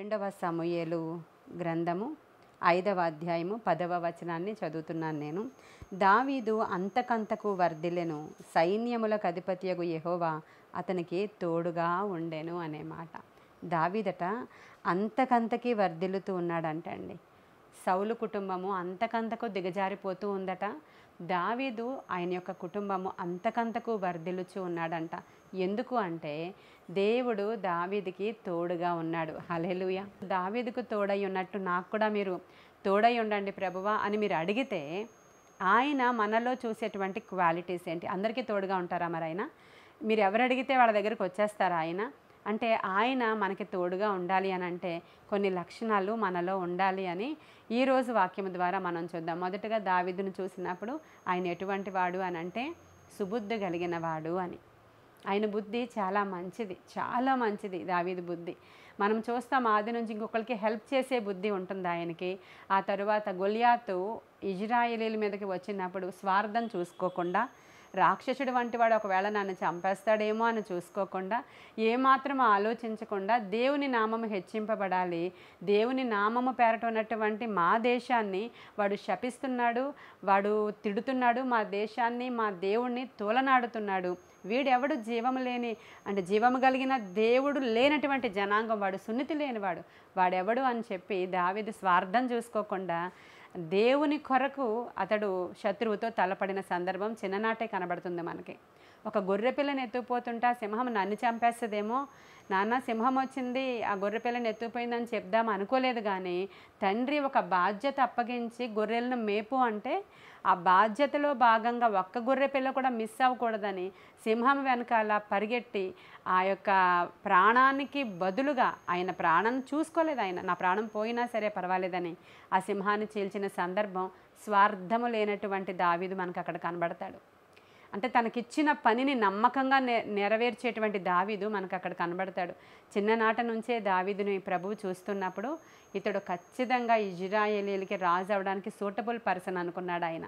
రెండవ సమూయేలు గ్రంథము 5వ అధ్యాయము 10వ వచనాన్ని చదువుతున్నాను నేను. దావీదు అంతకంతకు వర్ధిల్లెను, సైన్యములకు అధిపతియగు యెహోవా అతనికి తోడుగా ఉండెను అనే మాట. దావీదట అంతకంతకి వర్ధిల్లుతూ ఉన్నాడంటండి. సౌలు కుటుంబము అంతకంతకు దిగజారిపోతూ ఉందట. దావీదు ఆయన యొక్క కుటుంబము అంతకంతకు వర్ధిల్లుచూ ఉన్నాడంట. ఎందుకు అంటే దేవుడు దావీదుకి తోడుగా ఉన్నాడు. హల్లెలూయా. దావీదుకు తోడై ఉన్నట్టు నాకు కూడా మీరు తోడై ఉండండి ప్రభువా అని మీరు అడిగితే ఆయన మనలో చూసేటువంటి క్వాలిటీస్ ఏంటి? అందరికీ తోడుగా ఉంటారా మరి ఆయన? మీరు ఎవరు అడిగితే వాళ్ళ దగ్గరికి వచ్చేస్తారా ఆయన? అంటే ఆయన మనకి తోడుగా ఉండాలి అని అంటే కొన్ని లక్షణాలు మనలో ఉండాలి అని ఈరోజు వాక్యం ద్వారా మనం చూద్దాం. మొదటగా దావీదును చూసినప్పుడు ఆయన ఎటువంటి వాడు అని అంటే సుబుద్ధి కలిగిన వాడు అని. ఆయన బుద్ధి చాలా మంచిది దావీదు బుద్ధి. మనం చూస్తాం ఆది నుంచి ఇంకొకరికి హెల్ప్ చేసే బుద్ధి ఉంటుంది ఆయనకి. ఆ తరువాత గొలియాతు ఇజ్రాయేలీల మీదకి వచ్చినప్పుడు స్వార్థం చూసుకోకుండా, రాక్షసుడు వంటి వాడు ఒకవేళ నన్ను చంపేస్తాడేమో అని చూసుకోకుండా, ఏమాత్రం ఆలోచించకుండా దేవుని నామము హెచ్చింపబడాలి, దేవుని నామము పేరట ఉన్నటువంటి మా దేశాన్ని వాడు శపిస్తున్నాడు, వాడు తిడుతున్నాడు, మా దేశాన్ని మా దేవుణ్ణి తూలనాడుతున్నాడు, వీడెవడు జీవము లేని అంటే జీవము కలిగిన దేవుడు లేనటువంటి జనాంగం, వాడు సున్నితి లేనివాడు, వాడెవడు అని చెప్పి దావీదు స్వార్థం చూసుకోకుండా దేవుని కొరకు అతడు శత్రువుతో తలపడిన సందర్భం చిన్ననాటే కనబడుతుంది మనకి. ఒక గొర్రెపిల్లని ఎత్తుకుపోతుంటే సింహం నన్ను చంపేస్తుందేమో, నాన్న సింహం వచ్చింది ఆ గొర్రెపిల్లని ఎత్తుకుపోయిందని చెప్దాం అనుకోలేదు. కానీ తండ్రి ఒక బాధ్యత అప్పగించి గొర్రెలను మేపు అంటే ఆ బాధ్యతలో భాగంగా ఒక్క గొర్రెపిల్ల కూడా మిస్ అవ్వకూడదని సింహం వెనకాల పరిగెట్టి ఆ యొక్క ప్రాణానికి బదులుగా ఆయన ప్రాణం చూసుకోలేదు. ఆయన నా ప్రాణం పోయినా సరే పర్వాలేదని ఆ సింహాన్ని చీల్చిన సందర్భం స్వార్థము లేనటువంటి దావీదు మనకు అక్కడ కనబడతాడు. అంటే తనకిచ్చిన పనిని నమ్మకంగా నెరవేర్చేటువంటి దావీదు మనకు అక్కడ కనబడతాడు. చిన్ననాట నుంచే దావీదుని ప్రభువు చూస్తున్నప్పుడు ఇతడు ఖచ్చితంగా ఇజ్రాయేలీలకి రాజు అవడానికి సూటబుల్ పర్సన్ అనుకున్నాడు ఆయన.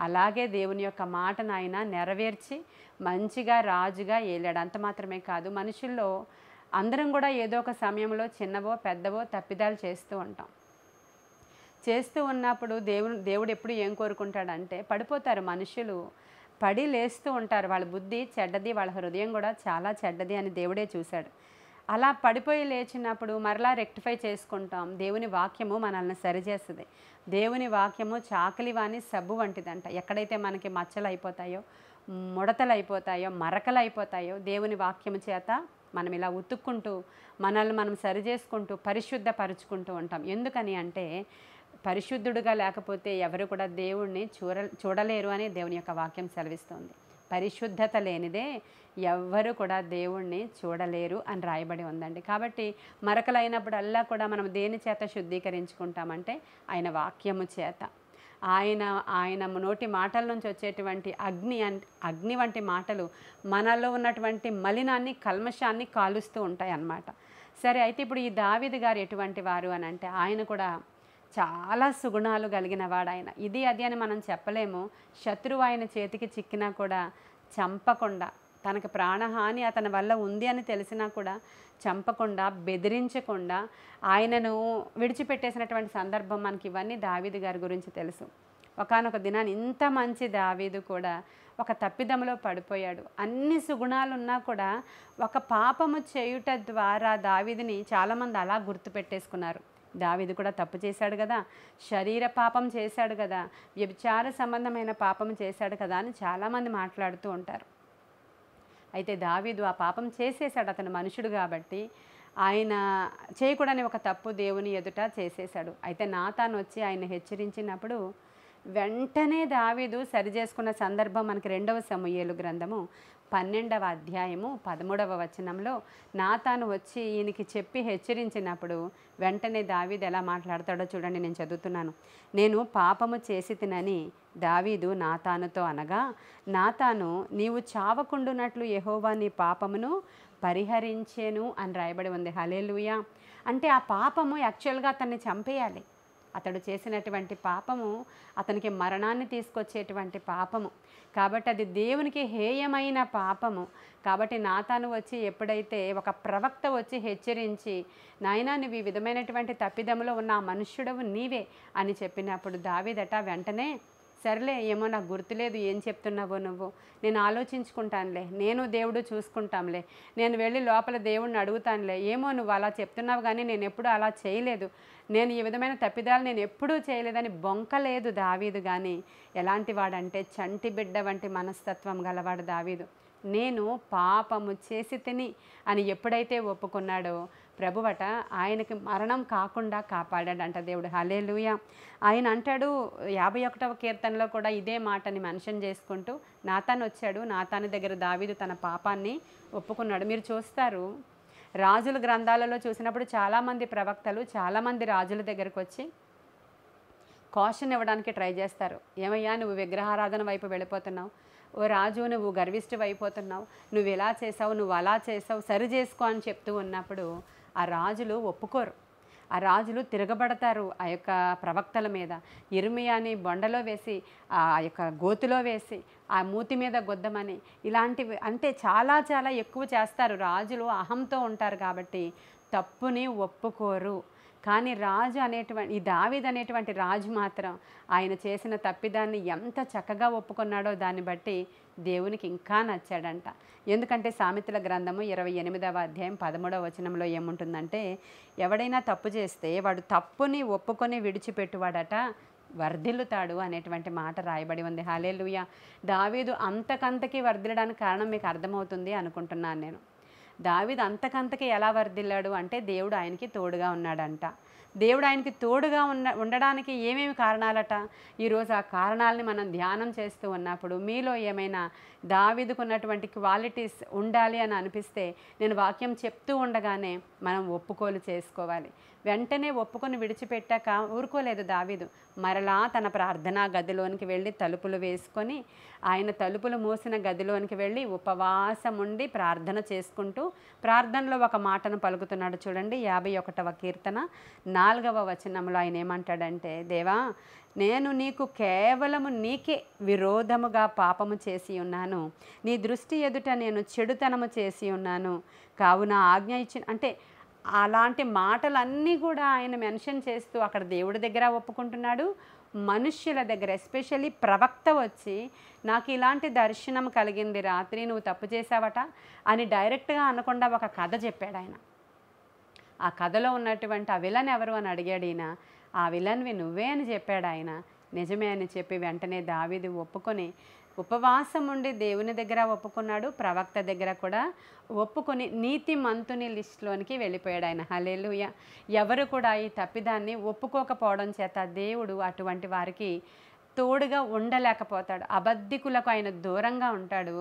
అలాగే దేవుని యొక్క మాటను ఆయన నెరవేర్చి మంచిగా రాజుగా ఏలాడు. అంత మాత్రమే కాదు, మనుషుల్లో అందరం కూడా ఏదో ఒక సమయంలో చిన్నవో పెద్దవో తప్పిదాలు చేస్తూ ఉంటాం. చేస్తూ ఉన్నప్పుడు దేవుడు ఎప్పుడు ఏం కోరుకుంటాడంటే పడిపోతారు మనుషులు, పడి లేస్తూ ఉంటారు. వాళ్ళ బుద్ధి చెడ్డది, వాళ్ళ హృదయం కూడా చాలా చెడ్డది అని దేవుడే చూశాడు. అలా పడిపోయి లేచినప్పుడు మరలా రెక్టిఫై చేసుకుంటాం. దేవుని వాక్యము మనల్ని సరిచేస్తుంది. దేవుని వాక్యము చాకలివాని సబ్బు వంటిదంట. ఎక్కడైతే మనకి మచ్చలు అయిపోతాయో, ముడతలు అయిపోతాయో, మరకలు అయిపోతాయో దేవుని వాక్యము చేత మనం ఇలా ఉతుక్కుంటూ మనల్ని మనం సరిచేసుకుంటూ పరిశుద్ధపరుచుకుంటూ ఉంటాం. ఎందుకని అంటే పరిశుద్ధుడుగా లేకపోతే ఎవరు కూడా దేవుణ్ణి చూడలేరు అని దేవుని యొక్క వాక్యం సెలవిస్తుంది. పరిశుద్ధత లేనిదే ఎవ్వరు కూడా దేవుణ్ణి చూడలేరు అని రాయబడి ఉందండి. కాబట్టి మరకలైనప్పుడల్లా కూడా మనం దేని చేత శుద్ధీకరించుకుంటామంటే ఆయన వాక్యము చేత. ఆయన నోటి మాటల నుంచి వచ్చేటువంటి అగ్ని వంటి మాటలు మనలో ఉన్నటువంటి మలినాన్ని, కల్మషాన్ని కాలుస్తూ ఉంటాయి అన్నమాట. సరే, అయితే ఇప్పుడు ఈ దావీదు గారు ఎటువంటి వారు అని అంటే ఆయన కూడా చాలా సుగుణాలు కలిగిన వాడు ఆయన. ఇది అది అని మనం చెప్పలేము. శత్రువు ఆయన చేతికి చిక్కినా కూడా చంపకుండా, తనకు ప్రాణహాని అతని వల్ల ఉంది అని తెలిసినా కూడా చంపకుండా, బెదిరించకుండా ఆయనను విడిచిపెట్టేసినటువంటి సందర్భం మనకి. ఇవన్నీ దావీదు గారి గురించి తెలుసు. ఒకానొక దినాన్ని ఇంత మంచి దావీదు కూడా ఒక తప్పిదములో పడిపోయాడు. అన్ని సుగుణాలున్నా కూడా ఒక పాపము చేయుట ద్వారా దావీదుని చాలామంది అలా గుర్తుపెట్టేసుకున్నారు. దావీదు కూడా తప్పు చేశాడు కదా, శరీర పాపం చేశాడు కదా, వ్యభిచార సంబంధమైన పాపం చేశాడు కదా అని చాలామంది మాట్లాడుతూ ఉంటారు. అయితే దావీదు ఆ పాపం చేసేశాడు. అతను మనుషుడు కాబట్టి ఆయన చేయకూడని ఒక తప్పు దేవుని ఎదుట చేసేశాడు. అయితే నాతాను వచ్చి ఆయన హెచ్చరించినప్పుడు వెంటనే దావీదు సరిచేసుకున్న సందర్భం మనకి 2వ సమూయేలు గ్రంథము 12వ అధ్యాయము 13వ వచనంలో నాతాను వచ్చి ఈయనకి చెప్పి హెచ్చరించినప్పుడు వెంటనే దావీదు ఎలా మాట్లాడతాడో చూడండి. నేను చదువుతున్నాను. నేను పాపము చేసి తినని దావీదు నాతానుతో అనగా, నాతాను నీవు చావకుండునట్లు యెహోవా నీ పాపమును పరిహరించెను అని రాయబడి ఉంది. హల్లెలూయా. అంటే ఆ పాపము యాక్చువల్గా అతన్ని చంపేయాలి. అతడు చేసినటువంటి పాపము అతనికి మరణాన్ని తీసుకొచ్చేటువంటి పాపము. కాబట్టి అది దేవునికి హేయమైన పాపము. కాబట్టి నాతాను వచ్చి ఎప్పుడైతే ఒక ప్రవక్త వచ్చి హెచ్చరించి, నాయనా నువ్వు ఈ విధమైనటువంటి తప్పిదములో ఉన్న ఆ మనుష్యుడవు నీవే అని చెప్పినప్పుడు దావీదట వెంటనే, సర్లే ఏమో నాకు గుర్తులేదు, ఏం చెప్తున్నావో నువ్వు, నేను ఆలోచించుకుంటానులే, నేను దేవుడు చూసుకుంటాంలే, నేను వెళ్ళి లోపల దేవుడిని అడుగుతానులే, ఏమో నువ్వు అలా చెప్తున్నావు కానీ నేను ఎప్పుడూ అలా చేయలేదు, నేను ఈ విధమైన తప్పిదాలు నేను ఎప్పుడూ చేయలేదని బొంకలేదు దావీదు. కానీ ఎలాంటి వాడంటే చంటి బిడ్డ వంటి మనస్తత్వం గలవాడు దావీదు. నేను పాపము చేసి తిని అని ఎప్పుడైతే ఒప్పుకున్నాడో ప్రభువట ఆయనకి మరణం కాకుండా కాపాడాడంట దేవుడు. హల్లెలూయా. ఆయన అంటాడు 51వ కీర్తనలో కూడా ఇదే మాటని మెన్షన్ చేసుకుంటూ, నాతాను వచ్చాడు, నాతాను దగ్గర దావీదు తన పాపాన్ని ఒప్పుకున్నాడు. మీరు చూస్తారు రాజుల గ్రంథాలలో చూసినప్పుడు చాలామంది ప్రవక్తలు చాలామంది రాజుల దగ్గరకు వచ్చి కాషన్ ఇవ్వడానికి ట్రై చేస్తారు. ఏమయ్యా నువ్వు విగ్రహారాధన వైపు వెళ్ళిపోతున్నావు, ఓ రాజు నువ్వు గర్విష్ఠువు అయిపోతున్నావు, నువ్వు ఇలా చేసావు, నువ్వు అలా చేసావు, సరి చేసుకో అని చెప్తూ ఉన్నప్పుడు ఆ రాజులు ఒప్పుకోరు. ఆ రాజులు తిరగబడతారు ఆ యొక్క ప్రవక్తల మీద. ఇర్మియాని బొండలో వేసి, ఆ యొక్క గోతులో వేసి, ఆ మూతి మీద గొద్దమని, ఇలాంటివి అంటే చాలా చాలా ఎక్కువ చేస్తారు. రాజులు అహంతో ఉంటారు కాబట్టి తప్పుని ఒప్పుకోరు. కానీ రాజు అనేటువంటి ఈ దావీదు అనేటువంటి రాజు మాత్రం ఆయన చేసిన తప్పిదాన్ని ఎంత చక్కగా ఒప్పుకున్నాడో దాన్ని బట్టి దేవునికి ఇంకా నచ్చాడంట. ఎందుకంటే సామెతల గ్రంథము 28వ అధ్యాయం 13వ వచనంలో ఏముంటుందంటే, ఎవడైనా తప్పు చేస్తే వాడు తప్పుని ఒప్పుకొని విడిచిపెట్టువాడట వర్ధిల్లుతాడు అనేటువంటి మాట రాయబడి ఉంది. హల్లెలూయా. దావీదు అంతకంతకి వర్ధిల్లడానికి కారణం మీకు అర్థమవుతుంది అనుకుంటున్నాను నేను. దావీదు అంతకంతకి ఎలా వర్ధిల్లాడు అంటే దేవుడు ఆయనకి తోడుగా ఉన్నాడంట. దేవుడు ఆయనకి తోడుగా ఉండడానికి ఏమేమి కారణాలట. ఈరోజు ఆ కారణాలని మనం ధ్యానం చేస్తూ ఉన్నప్పుడు మీలో ఏమైనా దావీదుకున్నటువంటి క్వాలిటీస్ ఉండాలి అని అనిపిస్తే నేను వాక్యం చెప్తూ ఉండగానే మనం ఒప్పుకోలు చేసుకోవాలి. వెంటనే ఒప్పుకొని విడిచిపెట్టాక ఊరుకోలేదు దావీదు. మరలా తన ప్రార్థనా గదిలోనికి వెళ్ళి తలుపులు వేసుకొని ఆయన తలుపులు మూసిన గదిలోనికి వెళ్ళి ఉపవాసం ఉండి ప్రార్థన చేసుకుంటూ ప్రార్థనలో ఒక మాటను పలుకుతున్నాడు. చూడండి 51వ కీర్తన 4వ వచనంలో ఆయన ఏమంటాడంటే, దేవా నేను నీకు కేవలము నీకే విరోధముగా పాపము చేసి ఉన్నాను, నీ దృష్టి ఎదుట నేను చెడుతనము చేసి ఉన్నాను, కావున ఆజ్ఞ ఇచ్చిన అంటే అలాంటి మాటలన్నీ కూడా ఆయన మెన్షన్ చేస్తూ అక్కడ దేవుడి దగ్గర ఒప్పుకుంటున్నాడు, మనుష్యుల దగ్గర ఎస్పెషల్లీ ప్రవక్త వచ్చి నాకు ఇలాంటి దర్శనం కలిగింది రాత్రి, నువ్వు తప్పు చేసావట అని డైరెక్ట్గా అనకుండా ఒక కథ చెప్పాడు ఆయన. ఆ కథలో ఉన్నటువంటి ఆ విలన్ ఎవరు అని అడిగాడు ఈయన. ఆ విలన్వి నువ్వే అని చెప్పాడు ఆయన. నిజమే అని చెప్పి వెంటనే దావీదు ఒప్పుకొని ఉపవాసం ఉండి దేవుని దగ్గర ఒప్పుకున్నాడు, ప్రవక్త దగ్గర కూడా ఒప్పుకొని నీతిమంతుని లిస్టులోనికి వెళ్ళిపోయాడు ఆయన. హల్లెలూయా. ఎవరు కూడా ఈ తప్పిదాన్ని ఒప్పుకోకపోవడం చేత దేవుడు అటువంటి వారికి తోడుగా ఉండలేకపోతాడు. అబద్ధికులకు ఆయన దూరంగా ఉంటాడు,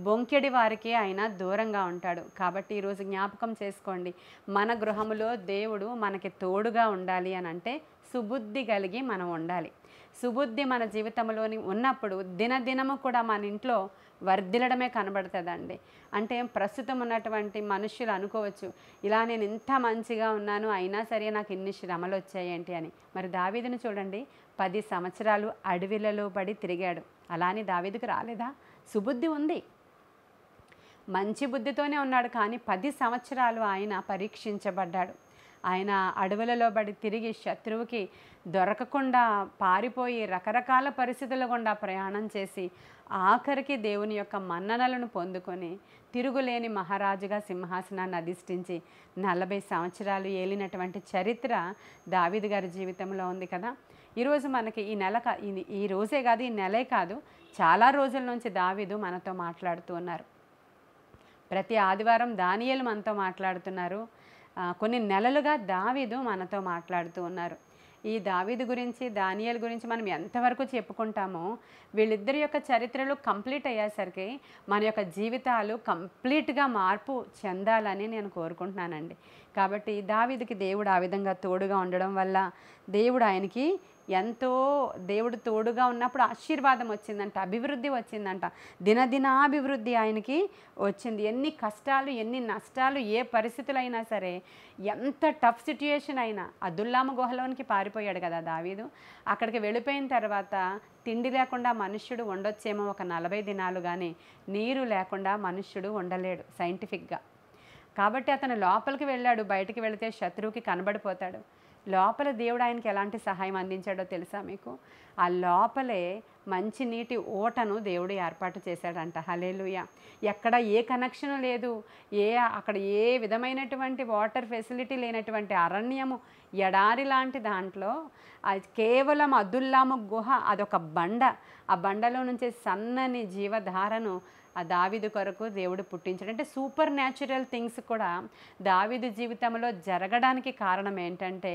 బొంకెడి వారికి ఆయన దూరంగా ఉంటాడు. కాబట్టి ఈరోజు జ్ఞాపకం చేసుకోండి, మన గృహములో దేవుడు మనకి తోడుగా ఉండాలి అని అంటే సుబుద్ధి కలిగి మనం ఉండాలి. సుబుద్ధి మన జీవితంలోని ఉన్నప్పుడు దినదినము కూడా మన ఇంట్లో వర్ధిల్లడమే కనబడుతుందండి. అంటే ప్రస్తుతం ఉన్నటువంటి మనుషులు అనుకోవచ్చు, ఇలా నేను ఇంత మంచిగా ఉన్నాను అయినా సరే నాకు ఇన్ని శ్రమలు వచ్చాయేంటి అని. మరి దావీదుని చూడండి, 10 సంవత్సరాలు అడవిలలో పడి తిరిగాడు. అలానే దావీదుకు రాలేదా? సుబుద్ధి ఉంది, మంచి బుద్ధితోనే ఉన్నాడు. కానీ 10 సంవత్సరాలు ఆయన పరీక్షించబడ్డాడు. ఆయన అడవులలో పడి తిరిగి శత్రువుకి దొరకకుండా పారిపోయి రకరకాల పరిస్థితుల గుండా ప్రయాణం చేసి ఆఖరికి దేవుని యొక్క మన్ననలను పొందుకొని తిరుగులేని మహారాజుగా సింహాసనాన్ని అధిష్ఠించి 40 సంవత్సరాలు ఏలినటువంటి చరిత్ర దావీదు గారి జీవితంలో ఉంది కదా. ఈరోజు మనకి ఈ రోజే కాదు, ఈ నెలే కాదు, చాలా రోజుల నుంచి దావీదు మనతో మాట్లాడుతూ ఉన్నారు. ప్రతి ఆదివారం దానియేలు మనతో మాట్లాడుతున్నారు. కొన్ని నెలలుగా దావీదు మనతో మాట్లాడుతూ ఉన్నారు. ఈ దావీదు గురించి దానియేలు గురించి మనం ఎంతవరకు చెప్పుకుంటామో వీళ్ళిద్దరి యొక్క చరిత్రలు కంప్లీట్ అయ్యేసరికి మన యొక్క జీవితాలు కంప్లీట్గా మార్పు చెందాలని నేను కోరుకుంటున్నానండి. కాబట్టి దావీదుకి దేవుడు ఆ విధంగా తోడుగా ఉండడం వల్ల దేవుడు ఆయనకి ఎంతో దేవుడు తోడుగా ఉన్నప్పుడు ఆశీర్వాదం వచ్చిందంట, అభివృద్ధి వచ్చిందంట, దినదినాభివృద్ధి ఆయనకి వచ్చింది. ఎన్ని కష్టాలు, ఎన్ని నష్టాలు, ఏ పరిస్థితులైనా సరే, ఎంత టఫ్ సిట్యుయేషన్ అయినా, అదుల్లాము గుహలోనికి పారిపోయాడు కదా దావీదు. అక్కడికి వెళ్ళిపోయిన తర్వాత తిండి లేకుండా మనుష్యుడు ఉండొచ్చేమో ఒక 40 దినాలు, కానీ నీరు లేకుండా మనుష్యుడు ఉండలేడు సైంటిఫిక్గా. కాబట్టి అతను లోపలికి వెళ్ళాడు. బయటికి వెళితే శత్రువుకి కనబడిపోతాడు. లోపల దేవుడు ఆయనకి ఎలాంటి సహాయం అందించాడో తెలుసా మీకు? ఆ లోపలే మంచి నీటి ఓటను దేవుడు ఏర్పాటు చేశాడంట. హల్లెలూయా. ఎక్కడ ఏ కనెక్షన్ లేదు, అక్కడ ఏ విధమైనటువంటి వాటర్ ఫెసిలిటీ లేనటువంటి అరణ్యము, ఎడారి లాంటి దాంట్లో కేవలం అదుల్లాము గుహ, అదొక బండ. ఆ బండలో నుంచి సన్నని జీవధారను ఆ దావీదు కొరకు దేవుడు పుట్టించాడు. అంటే సూపర్ న్యాచురల్ థింగ్స్ కూడా దావీదు జీవితంలో జరగడానికి కారణం ఏంటంటే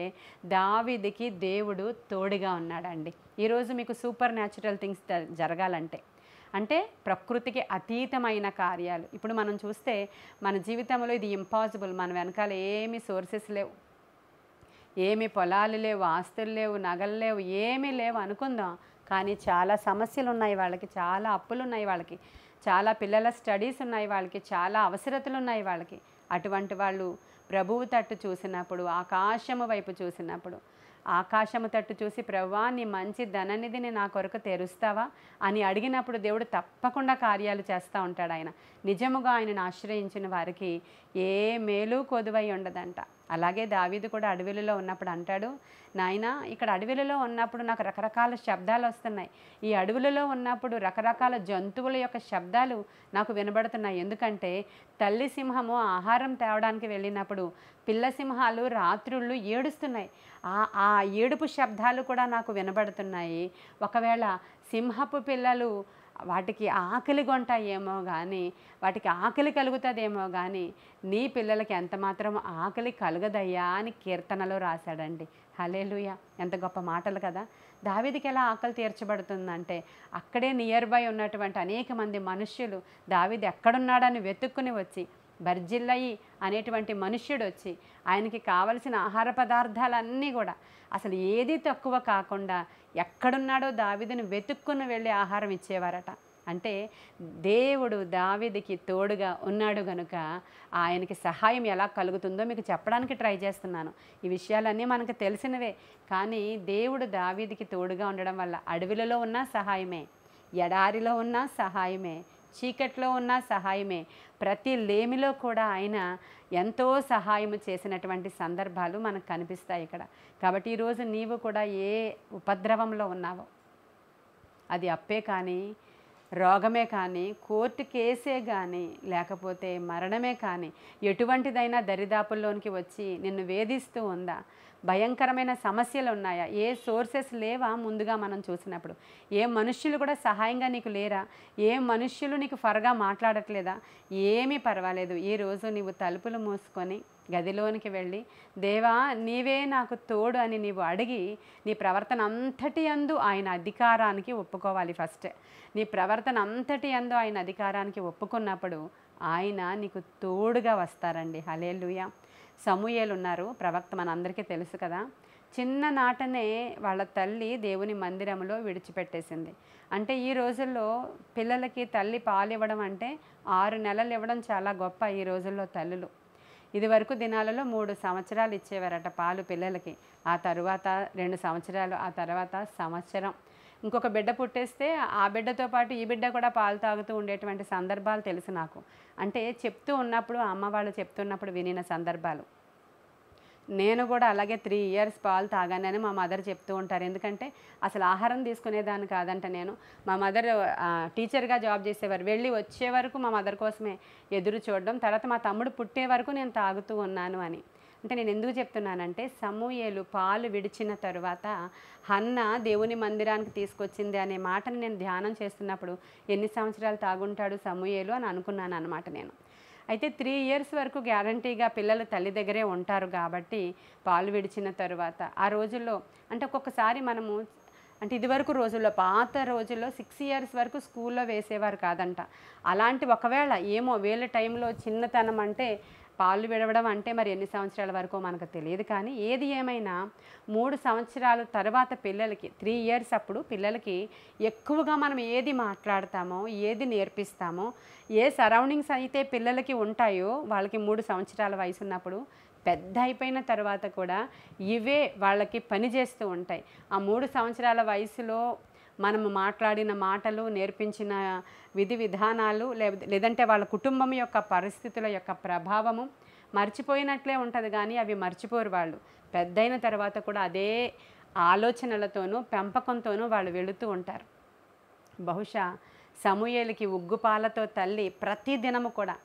దావీదుకి దేవుడు తోడుగా ఉన్నాడండి. ఈరోజు మీకు సూపర్ న్యాచురల్ థింగ్స్ జరగాలంటే, అంటే ప్రకృతికి అతీతమైన కార్యాలు. ఇప్పుడు మనం చూస్తే మన జీవితంలో ఇది ఇంపాసిబుల్. మన వెనకాల ఏమీ సోర్సెస్ లేవు, ఏమి పొలాలు లేవు, ఆస్తులు లేవు, నగలు లేవు, ఏమీ లేవు అనుకుందాం. కానీ చాలా సమస్యలు ఉన్నాయి వాళ్ళకి, చాలా అప్పులు ఉన్నాయి వాళ్ళకి, చాలా పిల్లల స్టడీస్ ఉన్నాయి వాళ్ళకి, చాలా అవసరతలు ఉన్నాయి వాళ్ళకి. అటువంటి వాళ్ళు ప్రభువు తట్టు చూసినప్పుడు, ఆకాశము వైపు చూసినప్పుడు, ఆకాశము తట్టు చూసి ప్రభువా నీ మంచి ధననిధిని నా కొరకు తెరుస్తావా అని అడిగినప్పుడు దేవుడు తప్పకుండా కార్యాలు చేస్తూ ఉంటాడు. ఆయన నిజముగా ఆయనను ఆశ్రయించిన వారికి ఏ మేలు కొదువై ఉండదంట. అలాగే దావీదు కూడా అడవిలలో ఉన్నప్పుడు అంటాడు, నాయనా ఇక్కడ అడవిలలో ఉన్నప్పుడు నాకు రకరకాల శబ్దాలు వస్తున్నాయి. ఈ అడవులలో ఉన్నప్పుడు రకరకాల జంతువుల యొక్క శబ్దాలు నాకు వినబడుతున్నాయి. ఎందుకంటే తల్లి సింహము ఆహారం తేవడానికి వెళ్ళినప్పుడు పిల్ల సింహాలు రాత్రుళ్ళు ఏడుస్తున్నాయి. ఆ ఏడుపు శబ్దాలు కూడా నాకు వినబడుతున్నాయి. ఒకవేళ సింహపు పిల్లలు వాటికి ఆకలి కొంటాయేమో కానీ, వాటికి ఆకలి కలుగుతుందేమో కానీ నీ పిల్లలకి ఎంత మాత్రం ఆకలి కలుగదయ్యా అని కీర్తనలో రాశాడండి. హల్లెలూయా. ఎంత గొప్ప మాటలు కదా. దావీదుకి ఎలా ఆకలి తీర్చబడుతుందంటే అక్కడే నియర్ బై ఉన్నటువంటి అనేక మంది మనుష్యులు దావీదు ఎక్కడున్నాడని వెతుక్కుని వచ్చి, బర్జిల్లయి అనేటువంటి మనుష్యుడు వచ్చి ఆయనకి కావలసిన ఆహార పదార్థాలన్నీ కూడా అసలు ఏది తక్కువ కాకుండా ఎక్కడున్నాడో దావీదుని వెతుక్కుని వెళ్ళి ఆహారం ఇచ్చేవారట. అంటే దేవుడు దావీదుకి తోడుగా ఉన్నాడు గనుక ఆయనకి సహాయం ఎలా కలుగుతుందో మీకు చెప్పడానికి ట్రై చేస్తున్నాను. ఈ విషయాలన్నీ మనకు తెలిసినవే, కానీ దేవుడు దావీదుకి తోడుగా ఉండడం వల్ల అడవిలలో ఉన్న సహాయమే, ఎడారిలో ఉన్న సహాయమే, చీకట్లో ఉన్న సహాయమే, ప్రతి లేమిలో కూడా ఆయన ఎంతో సహాయము చేసినటువంటి సందర్భాలు మనకు కనిపిస్తాయి ఇక్కడ. కాబట్టి ఈరోజు నీవు కూడా ఏ ఉపద్రవంలో ఉన్నావో, అది అప్పే కానీ, రోగమే కానీ, కోర్టు కేసే కానీ, లేకపోతే మరణమే కానీ, ఎటువంటిదైనా దరిదాపుల్లోనికి వచ్చి నిన్ను వేధిస్తూ ఉందా? భయంకరమైన సమస్యలు ఉన్నాయా? ఏ సోర్సెస్ లేవా? ముందుగా మనం చూసినప్పుడు ఏ మనుష్యులు కూడా సహాయంగా నీకు లేరా? ఏ మనుష్యులు నీకు ఫరగా మాట్లాడట్లేదా? ఏమీ పర్వాలేదు. ఈరోజు నీవు తలుపులు మూసుకొని గదిలోనికి వెళ్ళి దేవా నీవే నాకు తోడు అని నీవు అడిగి నీ ప్రవర్తన అంతటి యందు ఆయన అధికారానికి ఒప్పుకోవాలి. ఫస్ట్ నీ ప్రవర్తన అంతటి యందు ఆయన అధికారానికి ఒప్పుకున్నప్పుడు ఆయన నీకు తోడుగా వస్తారండి. హల్లెలూయా. సమూయేలు ఉన్నారు, ప్రవక్త, మనందరికీ తెలుసు కదా. చిన్ననాటనే వాళ్ళ తల్లి దేవుని మందిరంలో విడిచిపెట్టేసింది. అంటే ఈ రోజుల్లో పిల్లలకి తల్లి పాలు ఇవ్వడం అంటే 6 నెలలు ఇవ్వడం చాలా గొప్ప ఈ రోజుల్లో తల్లులు. ఇదివరకు దినాలలో 3 సంవత్సరాలు ఇచ్చేవారట పాలు పిల్లలకి, ఆ తర్వాత 2 సంవత్సరాలు, ఆ తర్వాత సంవత్సరం. ఇంకొక బిడ్డ పుట్టేస్తే ఆ బిడ్డతో పాటు ఈ బిడ్డ కూడా పాలు తాగుతూ ఉండేటువంటి సందర్భాలు తెలుసు నాకు. అంటే చెప్తూ ఉన్నప్పుడు అమ్మ వాళ్ళు చెప్తున్నప్పుడు వినిన సందర్భాలు. నేను కూడా అలాగే 3 ఇయర్స్ పాలు తాగానని మా మదర్ చెప్తూ ఉంటారు. ఎందుకంటే అసలు ఆహారం తీసుకునేదాన్ని కాదంట నేను. మా మదర్ టీచర్గా జాబ్ చేసేవారు. వెళ్ళి వచ్చే వరకు మా మదర్ కోసమే ఎదురు చూడడం, తర్వాత మా తమ్ముడు పుట్టే వరకు నేను తాగుతూ ఉన్నాను అని. అంటే నేను ఎందుకు చెప్తున్నానంటే సమూయేలు పాలు విడిచిన తరువాత హన్న దేవుని మందిరానికి తీసుకొచ్చింది అనే మాటని నేను ధ్యానం చేస్తున్నప్పుడు ఎన్ని సంవత్సరాలు తాగుంటాడు సమూయేలు అని అనుకున్నాను అన్నమాట నేను. అయితే 3 ఇయర్స్ వరకు గ్యారంటీగా పిల్లలు తల్లి దగ్గరే ఉంటారు కాబట్టి పాలు విడిచిన తరువాత ఆ రోజుల్లో అంటే ఒక్కొక్కసారి మనము అంటే ఇదివరకు రోజుల్లో పాత రోజుల్లో 6 ఇయర్స్ వరకు స్కూల్లో వేసేవారు కాదంట. అలాంటి ఒకవేళ ఏమో వీళ్ళ టైంలో చిన్నతనం అంటే పాలు విడవడం అంటే మరి ఎన్ని సంవత్సరాల వరకు మనకు తెలియదు. కానీ ఏది ఏమైనా 3 సంవత్సరాల తర్వాత పిల్లలకి 3 ఇయర్స్ అప్పుడు పిల్లలకి ఎక్కువగా మనం ఏది మాట్లాడతామో, ఏది నేర్పిస్తామో, ఏ సరౌండింగ్స్ అయితే పిల్లలకి ఉంటాయో వాళ్ళకి 3 సంవత్సరాల వయసు ఉన్నప్పుడు పెద్ద అయిపోయిన తర్వాత కూడా ఇవే వాళ్ళకి పని చేస్తూ ఉంటాయి. ఆ 3 సంవత్సరాల వయసులో మనము మాట్లాడిన మాటలు, నేర్పించిన విధి విధానాలు, లేదంటే వాళ్ళ కుటుంబం యొక్క పరిస్థితుల యొక్క ప్రభావము మర్చిపోయినట్లే ఉంటుంది, కానీ అవి మర్చిపోరు వాళ్ళు. పెద్దయిన తర్వాత కూడా అదే ఆలోచనలతోనూ పెంపకంతోనూ వాళ్ళు వెళుతూ ఉంటారు. బహుశా సమూయేలుకి ఉగ్గుపాలతో తల్లి ప్రతిదినము కూడా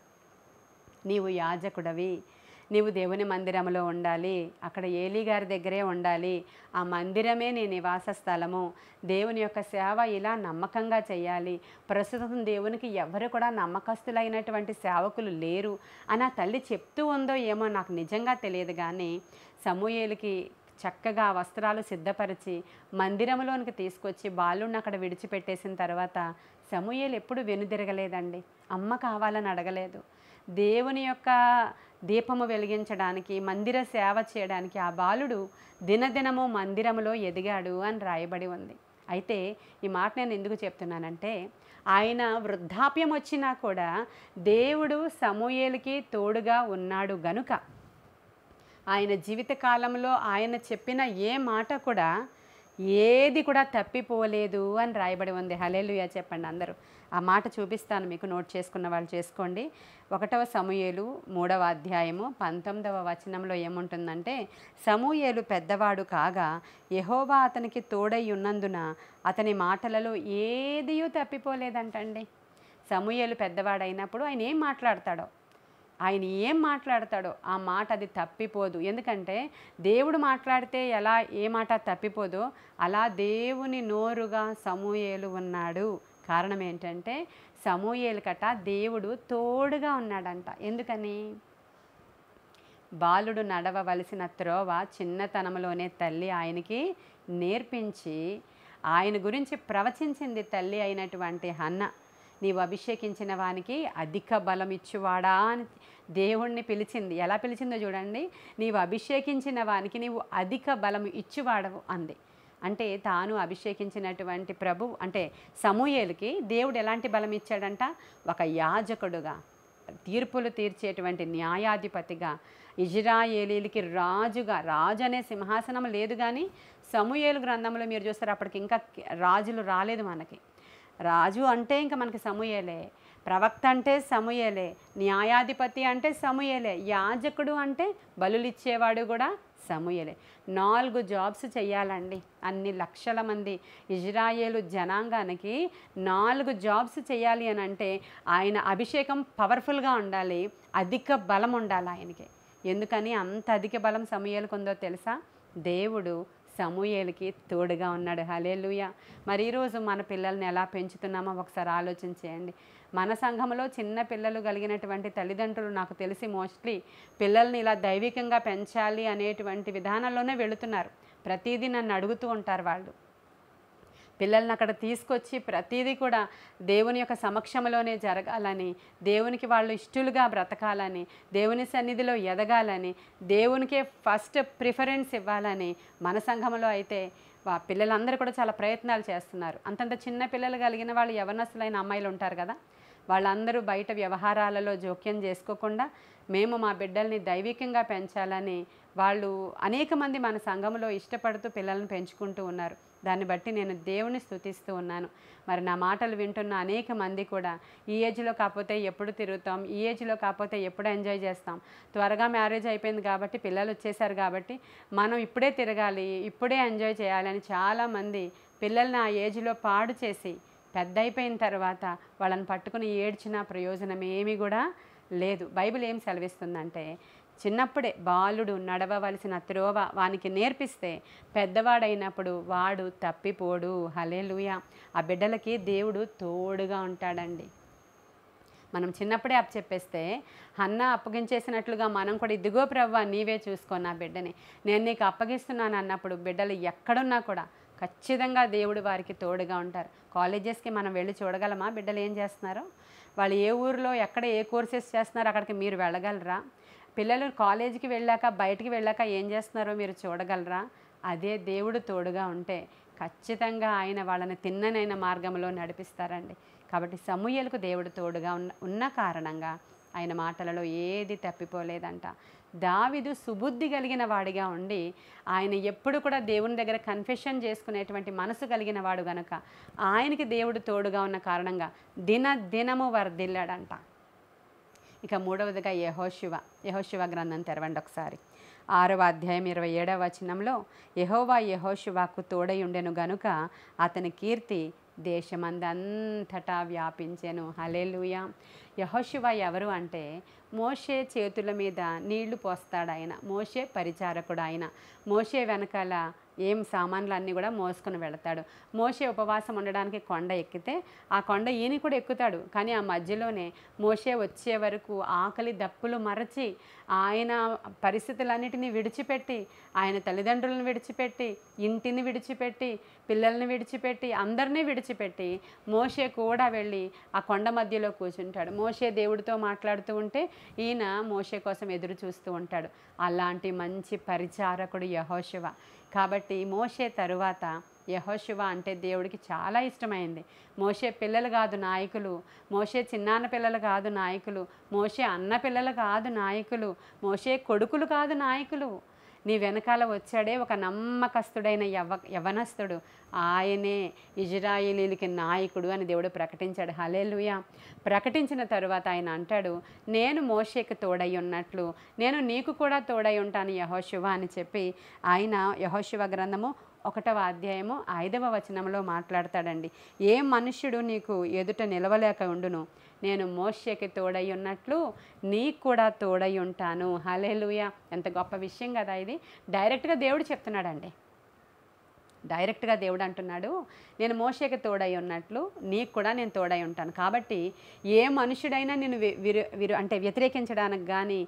నీవు యాజకుడవి, నీవు దేవుని మందిరంలో ఉండాలి, అక్కడ ఏలీ గారి దగ్గరే ఉండాలి, ఆ మందిరమే నీ నివాస స్థలము, దేవుని యొక్క సేవ ఇలా నమ్మకంగా చేయాలి, ప్రస్తుతం దేవునికి ఎవరు కూడా నమ్మకస్తులైనటువంటి సేవకులు లేరు అని ఆ తల్లి చెప్తూ ఉందో ఏమో నాకు నిజంగా తెలియదు. కానీ సమూయేలుకి చక్కగా వస్త్రాలు సిద్ధపరిచి మందిరంలోనికి తీసుకొచ్చి బాలుడిని అక్కడ విడిచిపెట్టేసిన తర్వాత సమూయేలు ఎప్పుడు వెనుదిరగలేదండి. అమ్మ కావాలని అడగలేదు. దేవుని యొక్క దీపము వెలిగించడానికి, మందిర సేవ చేయడానికి ఆ బాలుడు దినదినము మందిరములో ఎదిగాడు అని రాయబడి ఉంది. అయితే ఈ మాట నేను ఎందుకు చెప్తున్నానంటే, ఆయన వృద్ధాప్యం వచ్చినా కూడా దేవుడు సమూయేలుకి తోడుగా ఉన్నాడు గనుక ఆయన జీవితకాలంలో ఆయన చెప్పిన ఏ మాట కూడా ఏది కూడా తప్పిపోలేదు అని రాయబడి ఉంది. హల్లెలూయా చెప్పండి అందరూ. ఆ మాట చూపిస్తాను మీకు, నోట్ చేసుకున్న వాళ్ళు చేసుకోండి. 1వ సమూయేలు 3వ అధ్యాయము 19వ వచనంలో ఏముంటుందంటే, సమూయేలు పెద్దవాడు కాగా యెహోవా అతనికి తోడై ఉన్నందున అతని మాటలలో ఏదియూ తప్పిపోలేదంటండి. సమూయేలు పెద్దవాడైనప్పుడు ఆయన ఏం మాట్లాడతాడో ఆ మాట అది తప్పిపోదు. ఎందుకంటే దేవుడు మాట్లాడితే ఎలా ఏ మాట తప్పిపోదో అలా దేవుని నోరుగా సమూయేలు ఉన్నాడు. కారణం ఏంటంటే సమూయేలుకట దేవుడు తోడుగా ఉన్నాడంట. ఎందుకని? బాలుడు నడవవలసిన త్రోవ చిన్నతనంలోనే తల్లి ఆయనకి నేర్పించి ఆయన గురించి ప్రవచించింది తల్లి అయినటువంటి హన్న. నీవు అభిషేకించిన వానికి అధిక బలం ఇచ్చువాడా అని దేవుణ్ణి పిలిచింది. ఎలా పిలిచిందో చూడండి. నీవు అభిషేకించిన వానికి నీవు అధిక బలం ఇచ్చువాడవు అంది. అంటే తాను అభిషేకించినటువంటి ప్రభువు అంటే సమూయేలుకి దేవుడు ఎలాంటి బలం ఇచ్చాడంట? ఒక యాజకుడుగా, తీర్పులు తీర్చేటువంటి న్యాయాధిపతిగా, ఇజ్రాయేలీలకి రాజుగా. రాజు అనే సింహాసనం లేదు, కానీ సమూయేలు గ్రంథంలో మీరు చూస్తారు అప్పటికి ఇంకా రాజులు రాలేదు మనకి. రాజు అంటే ఇంకా మనకి సమూయేలే, ప్రవక్త అంటే సమూయేలే, న్యాయాధిపతి అంటే సమూయేలే, యాజకుడు అంటే బలులిచ్చేవాడు కూడా సమూయేలే. 4 జాబ్స్ చెయ్యాలండి. అన్ని లక్షల మంది ఇజ్రాయేలు జనాంగానికి 4 జాబ్స్ చేయాలి అని అంటే ఆయన అభిషేకం పవర్ఫుల్గా ఉండాలి, అధిక బలం ఉండాలి ఆయనకి. ఎందుకని అంత అధిక బలం సమూయేలుకు ఉందో తెలుసా? దేవుడు సమూయేలుకి తోడుగా ఉన్నాడు. హల్లెలూయా. మరి ఈరోజు మన పిల్లల్ని ఎలా పెంచుతున్నామో ఒకసారి ఆలోచన చేయండి. మన సంఘంలో చిన్న పిల్లలు కలిగినటువంటి తల్లిదండ్రులు నాకు తెలిసి మోస్ట్లీ పిల్లల్ని ఇలా దైవికంగా పెంచాలి అనేటువంటి విధానంలోనే వెళుతున్నారు. ప్రతిదీ నన్ను అడుగుతూ ఉంటారు వాళ్ళు. పిల్లల్ని అక్కడ తీసుకొచ్చి ప్రతిదీ కూడా దేవుని యొక్క సమక్షంలోనే జరగాలని, దేవునికి వాళ్ళు ఇష్టలుగా బ్రతకాలని, దేవుని సన్నిధిలో ఎదగాలని, దేవునికే ఫస్ట్ ప్రిఫరెన్స్ ఇవ్వాలని మన సంఘంలో అయితే పిల్లలందరూ కూడా చాలా ప్రయత్నాలు చేస్తున్నారు. అంతంత చిన్న పిల్లలు కలిగిన వాళ్ళు యవనస్తులైన అమ్మాయిలు ఉంటారు కదా, వాళ్ళందరూ బయట వ్యవహారాలలో జోక్యం చేసుకోకుండా మేము మా బిడ్డల్ని దైవికంగా పెంచాలని వాళ్ళు అనేక మంది మన సంఘంలో ఇష్టపడుతూ పిల్లల్ని పెంచుకుంటూ ఉన్నారు. దాన్ని బట్టి నేను దేవుని స్తుతిస్తూ ఉన్నాను. మరి నా మాటలు వింటున్న అనేక మంది కూడా ఈ ఏజ్లో కాకపోతే ఎప్పుడు తిరుగుతాం, ఈ ఏజ్లో కాకపోతే ఎప్పుడు ఎంజాయ్ చేస్తాం, త్వరగా మ్యారేజ్ అయిపోయింది కాబట్టి పిల్లలు వచ్చేసారు కాబట్టి మనం ఇప్పుడే తిరగాలి, ఇప్పుడే ఎంజాయ్ చేయాలని చాలామంది పిల్లల్ని ఆ ఏజ్లో పాడు చేసి పెద్ద అయిపోయిన తర్వాత వాళ్ళని పట్టుకుని ఏడ్చిన ప్రయోజనం ఏమీ కూడా లేదు. బైబిల్ ఏం సెలవిస్తుందంటే, చిన్నప్పుడే బాలుడు నడవవలసిన త్రోవ వానికి నేర్పిస్తే పెద్దవాడైనప్పుడు వాడు తప్పిపోడు. హల్లెలూయా. ఆ బిడ్డలకి దేవుడు తోడుగా ఉంటాడండి. మనం చిన్నప్పుడే అప్పచెప్పేస్తే హన్న అప్పగించేసినట్లుగా మనం కూడా ఇదిగో ప్రభువా నీవే చూసుకో నా బిడ్డని, నేను నీకు అప్పగిస్తున్నాను అన్నప్పుడు బిడ్డలు ఎక్కడున్నా కూడా ఖచ్చితంగా దేవుడు వారికి తోడుగా ఉంటారు. కాలేజెస్కి మనం వెళ్ళి చూడగలమా బిడ్డలు ఏం చేస్తున్నారో? వాళ్ళు ఏ ఊరిలో ఎక్కడ ఏ కోర్సెస్ చేస్తున్నారో అక్కడికి మీరు వెళ్ళగలరా? పిల్లలు కాలేజీకి వెళ్ళాక బయటికి వెళ్ళాక ఏం చేస్తున్నారో మీరు చూడగలరా? అదే దేవుడు తోడుగా ఉంటే ఖచ్చితంగా ఆయన వాళ్ళని తిన్ననైన మార్గంలో నడిపిస్తారండి. కాబట్టి సమూయేలుకు దేవుడు తోడుగా ఉన్న కారణంగా ఆయన మాటలలో ఏది తప్పిపోలేదంట. దావీదు సుబుద్ధి కలిగిన వాడిగా ఉండి ఆయన ఎప్పుడు కూడా దేవుని దగ్గర కన్ఫెషన్ చేసుకునేటువంటి మనసు కలిగిన వాడు గనుక ఆయనకి దేవుడు తోడుగా ఉన్న కారణంగా దినము వర్ధిల్లాడంట. ఇక మూడవదిగా యెహోషువ గ్రంథం తెరవండి ఒకసారి. 6వ అధ్యాయం 27వ వచనంలో యెహోవా యెహోషువకు తోడై ఉండెను గనుక అతని కీర్తి దేశమందంతటా వ్యాపించెను. హల్లెలూయా. యెహోషువ ఎవరు అంటే మోషే చేతుల మీద నీళ్లు పోస్తాడు ఆయన. మోషే పరిచారకుడు ఆయన. మోషే వెనకాల ఏం సామాన్లు అన్నీ కూడా మోసుకొని వెళతాడు. మోషే ఉపవాసం ఉండడానికి కొండ ఎక్కితే ఆ కొండ ఈయన కూడా ఎక్కుతాడు. కానీ ఆ మధ్యలోనే మోషే వచ్చే వరకు ఆకలి దప్పులు మరచి ఆయన పరిస్థితులన్నిటినీ విడిచిపెట్టి, ఆయన తల్లిదండ్రులను విడిచిపెట్టి, ఇంటిని విడిచిపెట్టి, పిల్లల్ని విడిచిపెట్టి, అందరినీ విడిచిపెట్టి మోషే కూడా వెళ్ళి ఆ కొండ మధ్యలో కూర్చుంటాడు. మోషే దేవుడితో మాట్లాడుతూ ఉంటే ఈయన మోషే కోసం ఎదురు చూస్తూ ఉంటాడు. అలాంటి మంచి పరిచారకుడు యెహోషువ. కాబట్టి మోషే తరువాత యెహోషువ అంటే దేవుడికి చాలా ఇష్టమైంది. మోషే పిల్లలు కాదు నాయకులు, మోషే చిన్నాన్న పిల్లలు కాదు నాయకులు, మోషే అన్న పిల్లలు కాదు నాయకులు, మోషే కొడుకులు కాదు నాయకులు. నీ వెనకాల వచ్చాడే ఒక నమ్మకస్తుడైన యవనస్తుడు, ఆయనే ఇజ్రాయేలీలకి నాయకుడు అని దేవుడు ప్రకటించాడు. హల్లెలూయా. ప్రకటించిన తరువాత ఆయన అంటాడు, నేను మోషేకి తోడై ఉన్నట్లు నేను నీకు కూడా తోడై ఉంటాను యెహోషువ అని చెప్పి ఆయన యెహోషువ గ్రంథము 1వ అధ్యాయము 5వ వచనంలో మాట్లాడతాడండి. ఏ మనుష్యుడు నీకు ఎదుట నిలవలేక ఉండును, నేను మోషేకి తోడై ఉన్నట్లు నీకు కూడా తోడై ఉంటాను. హల్లెలూయా. ఎంత గొప్ప విషయం కదా ఇది. డైరెక్ట్గా దేవుడు చెప్తున్నాడండి. డైరెక్ట్గా దేవుడు అంటున్నాడు, నేను మోషేకి తోడై ఉన్నట్లు నీకు కూడా నేను తోడై ఉంటాను. కాబట్టి ఏ మనుషుడైనా నేను అంటే వ్యతిరేకించడానికి కానీ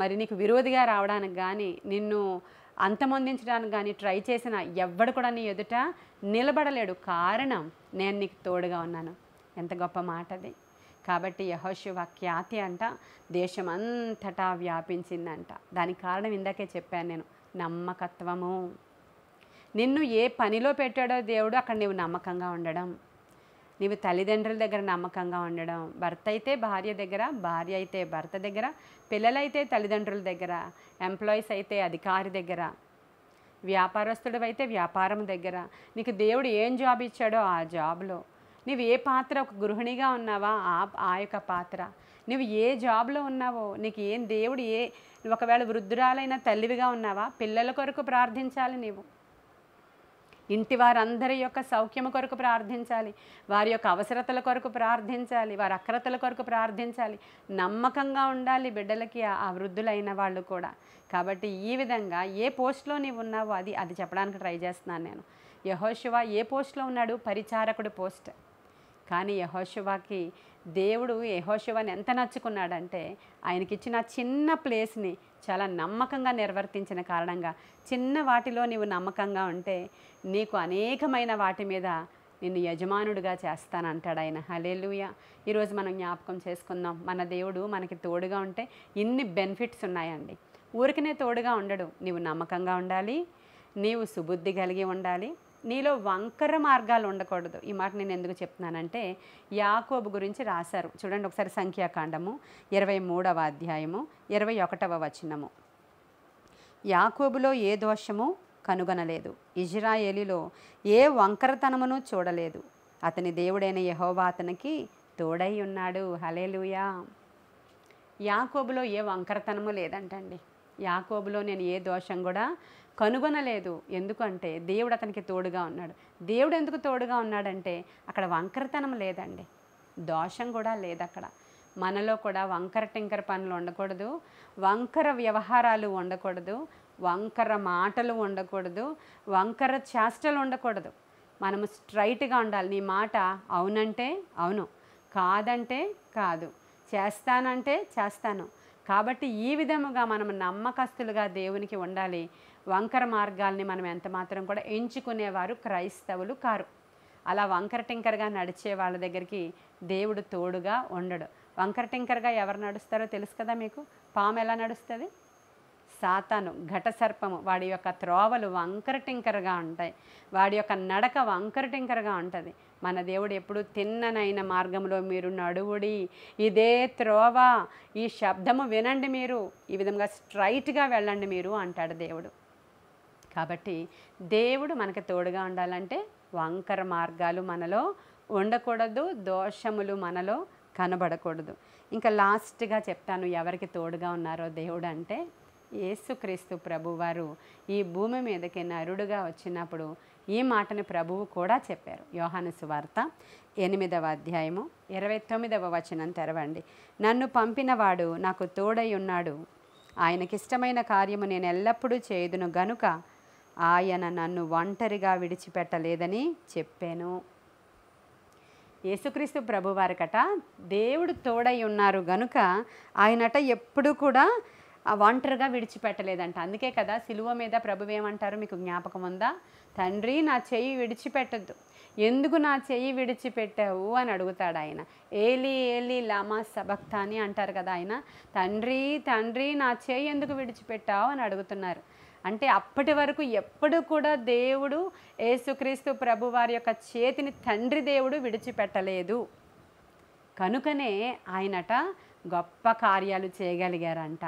మరి నీకు విరోధిగా రావడానికి కానీ నిన్ను అంతమొందించడానికి కానీ ట్రై చేసిన ఎవ్వడు కూడా నీ ఎదుట నిలబడలేడు. కారణం నేను నీకు తోడుగా ఉన్నాను. ఎంత గొప్ప మాట అది. కాబట్టి యెహోషువ ఖ్యాతి అంట దేశమంతటా వ్యాపించిందంట. దానికి కారణం ఇందాకే చెప్పాను నేను, నమ్మకత్వము. నిన్ను ఏ పనిలో పెట్టాడో దేవుడు అక్కడ నీవు నమ్మకంగా ఉండడం, నీవు తల్లిదండ్రుల దగ్గర నమ్మకంగా ఉండడం, భర్త అయితే భార్య దగ్గర, భార్య అయితే భర్త దగ్గర, పిల్లలైతే తల్లిదండ్రుల దగ్గర, ఎంప్లాయీస్ అయితే అధికారి దగ్గర, వ్యాపారస్తుడు అయితే వ్యాపారం దగ్గర, నీకు దేవుడు ఏం జాబ్ ఇచ్చాడో ఆ జాబ్లో, నువ్వు ఏ పాత్ర ఒక గృహిణిగా ఉన్నావా ఆ యొక్క పాత్ర, నువ్వు ఏ జాబ్లో ఉన్నావో నీకు ఏం దేవుడు ఒకవేళ వృద్ధురాలైన తల్లివిగా ఉన్నావా పిల్లల కొరకు ప్రార్థించాలి, నీవు ఇంటి వారందరి యొక్క సౌఖ్యము కొరకు ప్రార్థించాలి, వారి యొక్క అవసరతల కొరకు ప్రార్థించాలి, వారి అక్రతల కొరకు ప్రార్థించాలి, నమ్మకంగా ఉండాలి బిడ్డలకి ఆ వృద్ధులైన వాళ్ళు కూడా. కాబట్టి ఈ విధంగా ఏ పోస్ట్లో నీవు ఉన్నావో అది చెప్పడానికి ట్రై చేస్తున్నాను నేను. యెహోషువ ఏ పోస్ట్లో ఉన్నాడు? పరిచారకుడు పోస్ట్. కానీ యెహోషువకి దేవుడు యెహోషువని ఎంత నచ్చుకున్నాడంటే ఆయనకిచ్చిన చిన్న ప్లేస్ని చాలా నమ్మకంగా నిర్వర్తించిన కారణంగా, చిన్న వాటిలో నీవు నమ్మకంగా ఉంటే నీకు అనేకమైన వాటి మీద నిన్ను యజమానుడిగా చేస్తానంటాడు ఆయన. హల్లెలూయా. ఈరోజు మనం జ్ఞాపకం చేసుకుందాం, మన దేవుడు మనకి తోడుగా ఉంటే ఇన్ని బెనిఫిట్స్ ఉన్నాయండి. ఊరికనే తోడుగా ఉండడు. నీవు నమ్మకంగా ఉండాలి, నీవు సుబుద్ధి కలిగి ఉండాలి, నీలో వంకర మార్గాలు ఉండకూడదు. ఈ మాట నేను ఎందుకు చెప్తున్నానంటే యాకోబు గురించి రాశారు చూడండి ఒకసారి. సంఖ్యాకాండము 23వ అధ్యాయము 21వ వచనము. యాకోబులో ఏ దోషము కనుగొనలేదు, ఇజ్రాయేలీలో ఏ వంకరతనమును చూడలేదు, అతని దేవుడైన యెహోవా అతనికి తోడై ఉన్నాడు. హల్లెలూయా. యాకోబులో ఏ వంకరతనము లేదంటండి. యాకోబులో నేను ఏ దోషం కూడా కనుగొనలేదు. ఎందుకంటే దేవుడు అతనికి తోడుగా ఉన్నాడు. దేవుడు ఎందుకు తోడుగా ఉన్నాడంటే అక్కడ వంకరతనం లేదండి, దోషం కూడా లేదు అక్కడ. మనలో కూడా వంకర టింకర పనులు ఉండకూడదు, వంకర వ్యవహారాలు ఉండకూడదు, వంకర మాటలు ఉండకూడదు, వంకర చేష్టలు ఉండకూడదు. మనము స్ట్రైట్గా ఉండాలి. నీ మాట అవునంటే అవును, కాదంటే కాదు, చేస్తానంటే చేస్తాను. కాబట్టి ఈ విధముగా మనం నమ్మకస్తులుగా దేవునికి ఉండాలి. వంకర మార్గాల్ని మనం ఎంత మాత్రం కూడా ఎంచుకునేవారు క్రైస్తవులు కారు. అలా వంకర టింకరగా నడిచే వాళ్ళ దగ్గరికి దేవుడు తోడుగా ఉండడు. వంకర టింకరగా ఎవరు నడుస్తారో తెలుసు కదా మీకు. పాము ఎలా నడుస్తుంది? సాతాను ఘటసర్పము వాడి యొక్క త్రోవలు వంకర టింకరగా ఉంటాయి, వాడి యొక్క నడక వంకర టింకరగా ఉంటుంది. మన దేవుడు ఎప్పుడు తిన్ననైన మార్గంలో మీరు నడువుడి, ఇదే త్రోవ, ఈ శబ్దము వినండి, మీరు ఈ విధంగా స్ట్రైట్గా వెళ్ళండి మీరు అంటాడు దేవుడు. కాబట్టి దేవుడు మనకి తోడుగా ఉండాలంటే వంకర మార్గాలు మనలో ఉండకూడదు, దోషములు మనలో కనబడకూడదు. ఇంకా లాస్ట్గా చెప్తాను ఎవరికి తోడుగా ఉన్నారో దేవుడు అంటే, యేసుక్రీస్తు ప్రభువారు ఈ భూమి మీదకి నరుడుగా వచ్చినప్పుడు ఈ మాటని ప్రభువు కూడా చెప్పారు. యోహాను సువార్త 8వ అధ్యాయము 29వ వచనం తెరవండి. నన్ను పంపినవాడు నాకు తోడై ఉన్నాడు, ఆయనకిష్టమైన కార్యము నేను ఎల్లప్పుడూ చేయుదును గనుక ఆయన నన్ను ఒంటరిగా విడిచిపెట్టలేదని చెప్పాను. యేసుక్రీస్తు ప్రభువారికట దేవుడు తోడై ఉన్నారు గనుక ఆయనట ఎప్పుడు కూడా ఒంటరిగా విడిచిపెట్టలేదంట. అందుకే కదా సిలువ మీద ప్రభువు ఏమంటారు, మీకు జ్ఞాపకం ఉందా? తండ్రి నా చెయ్యి విడిచిపెట్టద్దు, ఎందుకు నా చెయ్యి విడిచిపెట్టావు అని అడుగుతాడు ఆయన. ఏలి ఏలి లామా సబక్తాని అంటారు కదా ఆయన. తండ్రి తండ్రి నా చెయ్యి ఎందుకు విడిచిపెట్టావు అని అడుగుతున్నారు. అంటే అప్పటి వరకు ఎప్పుడు కూడా దేవుడు యేసుక్రీస్తు ప్రభువారి యొక్క చేతిని తండ్రి దేవుడు విడిచిపెట్టలేదు. కనుకనే ఆయనట గొప్ప కార్యాలు చేయగలిగారంట,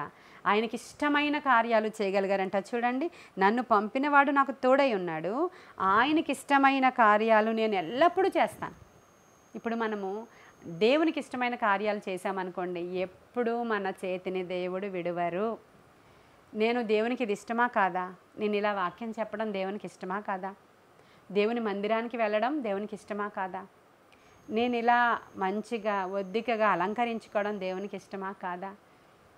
ఆయనకి ఇష్టమైన కార్యాలు చేయగలిగారంట. చూడండి, నన్ను పంపినవాడు నాకు తోడై ఉన్నాడు, ఆయనకి ఇష్టమైన కార్యాలు నేను ఎల్లప్పుడూ చేస్తాను. ఇప్పుడు మనము దేవునికి ఇష్టమైన కార్యాలు చేశామనుకోండి, ఎప్పుడూ మన చేతిని దేవుడు విడువరు. నేను దేవునికి ఇది ఇష్టమా కాదా? నేను ఇలా వాక్యం చెప్పడం దేవునికి ఇష్టమా కాదా? దేవుని మందిరానికి వెళ్ళడం దేవునికి ఇష్టమా కాదా? నేను ఇలా మంచిగా ఒద్దికగా అలంకరించుకోవడం దేవునికి ఇష్టమా కాదా?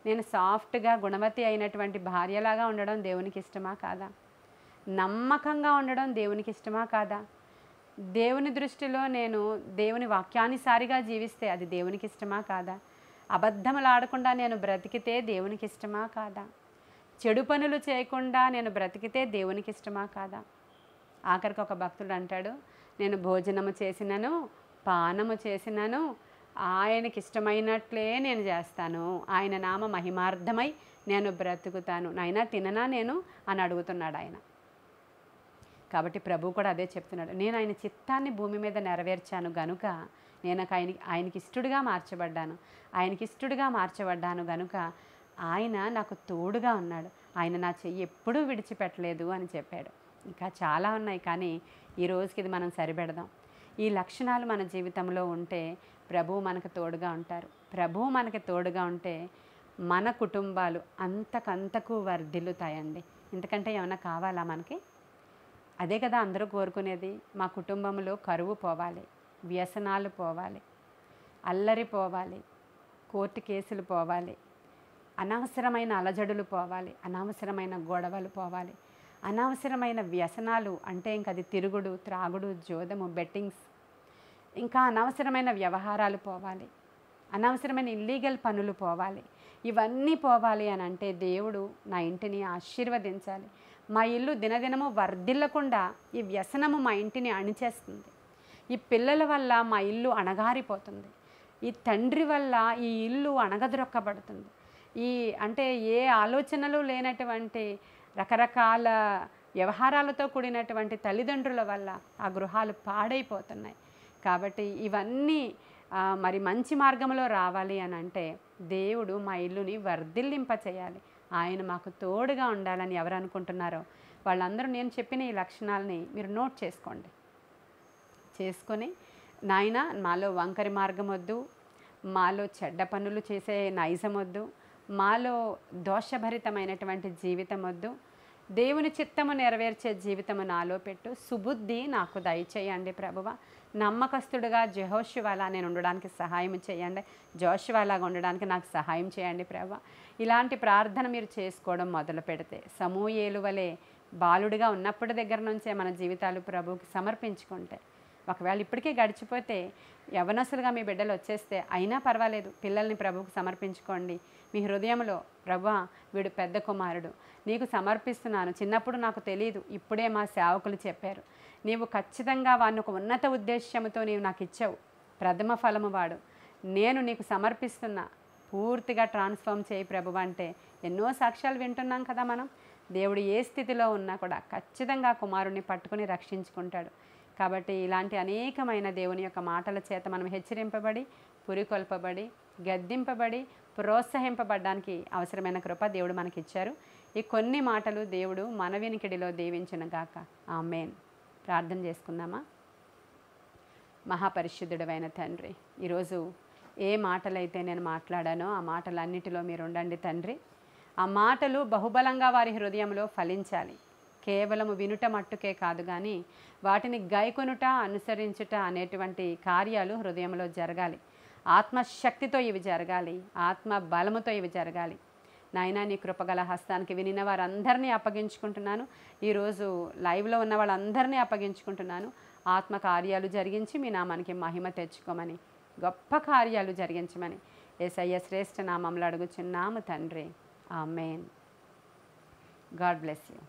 నేను సాఫ్ట్గా గుణవతి అయినటువంటి భార్యలాగా ఉండడం దేవునికి ఇష్టమా కాదా? నమ్మకంగా ఉండడం దేవునికి ఇష్టమా కాదా? దేవుని దృష్టిలో నేను దేవుని వాక్యానుసారిగా జీవిస్తే అది దేవునికి ఇష్టమా కాదా? అబద్ధములు ఆడకుండా నేను బ్రతికితే దేవునికి ఇష్టమా కాదా? చెడు పనులు చేయకుండా నేను బ్రతికితే దేవునికి ఇష్టమా కాదా? ఆఖరికి ఒక భక్తుడు అంటాడు, నేను భోజనము చేసినను పానము చేసినను ఆయనకి ఇష్టమైనట్లే నేను చేస్తాను, ఆయన నామ మహిమార్థమై నేను బ్రతుకుతాను, నాయనా తిననా నేను అని అడుగుతున్నాడు ఆయన. కాబట్టి ప్రభు కూడా అదే చెప్తున్నాడు, నేను ఆయన చిత్తాన్ని భూమి మీద నెరవేర్చాను గనుక నేను ఆయనకి ఇష్టడుగా మార్చబడ్డాను గనుక ఆయన నాకు తోడుగా ఉన్నాడు, ఆయన నా చెయ్యి ఎప్పుడూ విడిచిపెట్టలేదు అని చెప్పాడు. ఇంకా చాలా ఉన్నాయి, కానీ ఈ రోజుకి ఇది మనం సరిపెడదాం. ఈ లక్షణాలు మన జీవితంలో ఉంటే ప్రభువు మనకు తోడుగా ఉంటారు. ప్రభువు మనకి తోడుగా ఉంటే మన కుటుంబాలు అంతకంతకు వర్ధిల్లుతాయండి. ఇంతకంటే ఏమైనా కావాలా మనకి? అదే కదా అందరూ కోరుకునేది. మా కుటుంబంలో కరువు పోవాలి, వ్యసనాలు పోవాలి, అల్లరి పోవాలి, కోర్టు కేసులు పోవాలి, అనవసరమైన అలజడులు పోవాలి, అనవసరమైన గొడవలు పోవాలి, అనవసరమైన వ్యసనాలు అంటే ఇంక అది తిరుగుడు, త్రాగుడు, జోదము, బెట్టింగ్స్, ఇంకా అనవసరమైన వ్యవహారాలు పోవాలి, అనవసరమైన ఇల్లీగల్ పనులు పోవాలి. ఇవన్నీ పోవాలి అని అంటే దేవుడు నా ఇంటిని ఆశీర్వదించాలి. మా ఇల్లు దినదినము వర్ధిల్లకుండా ఈ వ్యసనము మా ఇంటిని అణిచేస్తుంది. ఈ పిల్లల వల్ల మా ఇల్లు అణగారిపోతుంది. ఈ తండ్రి వల్ల ఈ ఇల్లు అణగద్రొక్కబడుతుంది. అంటే ఏ ఆలోచనలు లేనటువంటి రకరకాల వ్యవహారాలతో కూడినటువంటి తల్లిదండ్రుల వల్ల ఆ గృహాలు పాడైపోతున్నాయి. కాబట్టి ఇవన్నీ మరి మంచి మార్గంలో రావాలి అని అంటే దేవుడు మా ఇల్లుని వర్ధిల్లింప చేయాలి, ఆయన మాకు తోడుగా ఉండాలని ఎవరు అనుకుంటున్నారో వాళ్ళందరూ నేను చెప్పిన ఈ లక్షణాలని మీరు నోట్ చేసుకొని నాయన మాలో వంకరి మార్గం వద్దు, మాలో చెడ్డ పనులు చేసే నైజం వద్దు, మాలో దోషభరితమైనటువంటి జీవితం వద్దు, దేవుని చిత్తము నెరవేర్చే జీవితము నాలో పెట్టు, సుబుద్ధి నాకు దయచేయండి ప్రభువా. నమ్మకస్తుడుగా జెహోషువలా నేను ఉండడానికి సహాయం చేయండి, జోషువలాగా ఉండడానికి నాకు సహాయం చేయండి ప్రభువా. ఇలాంటి ప్రార్థన మీరు చేసుకోవడం మొదలు పెడితే సమూయేలు వలె బాలుడిగా ఉన్నప్పటి దగ్గర నుంచే మన జీవితాలు ప్రభువుకి సమర్పించుకుంటే, ఒకవేళ ఇప్పటికే గడిచిపోతే యవనస్తులుగా మీ బిడ్డలు వచ్చేస్తే అయినా పర్వాలేదు, పిల్లల్ని ప్రభువుకు సమర్పించుకోండి. మీ హృదయంలో ప్రభువా వీడు పెద్ద కుమారుడు, నీకు సమర్పిస్తున్నాను, చిన్నప్పుడు నాకు తెలియదు, ఇప్పుడే మా సేవకులు చెప్పారు, నీవు ఖచ్చితంగా వాడిని ఒక ఉన్నత ఉద్దేశ్యంతో నీవు నాకు ఇచ్చావు, ప్రథమ ఫలము వాడు, నేను నీకు సమర్పిస్తున్నా, పూర్తిగా ట్రాన్స్ఫార్మ్ చేయి ప్రభు అంటే ఎన్నో సాక్ష్యాలు వింటున్నాం కదా మనం. దేవుడు ఏ స్థితిలో ఉన్నా కూడా ఖచ్చితంగా కుమారుణ్ణి పట్టుకుని రక్షించుకుంటాడు. కాబట్టి ఇలాంటి అనేకమైన దేవుని యొక్క మాటల చేత మనం హెచ్చరింపబడి, పురికొల్పబడి, గద్దింపబడి, ప్రోత్సహింపబడడానికి అవసరమైన కృప దేవుడు మనకిచ్చారు. ఈ కొన్ని మాటలు దేవుడు మన వినికిడిలో దీవించును గాక. ఆమేన్. ప్రార్థన చేసుకుందామా. మహాపరిశుద్ధుడైన తండ్రి, ఈరోజు ఏ మాటలైతే నేను మాట్లాడానో ఆ మాటలన్నిటిలో మీరు ఉండండి తండ్రి. ఆ మాటలు బహుబలంగా వారి హృదయంలో ఫలించాలి. కేవలము వినుట మట్టుకే కాదు కానీ వాటిని గైకొనుట, అనుసరించుట అనేటువంటి కార్యాలు హృదయంలో జరగాలి. ఆత్మశక్తితో ఇవి జరగాలి, ఆత్మ బలముతో ఇవి జరగాలి. నాయనా, నీ కృపగల హస్తానికి వినిన వారందరినీ అప్పగించుకుంటున్నాను. ఈరోజు లైవ్లో ఉన్న వాళ్ళందరినీ అప్పగించుకుంటున్నాను. ఆత్మ కార్యాలు జరిగించి మీ నామానికి మహిమ తెచ్చుకోమని, గొప్ప కార్యాలు జరిగించమని యేసయ్య శ్రేష్ఠ నామంలో అడుగుచున్నాము తండ్రి. ఆమేన్. God bless you.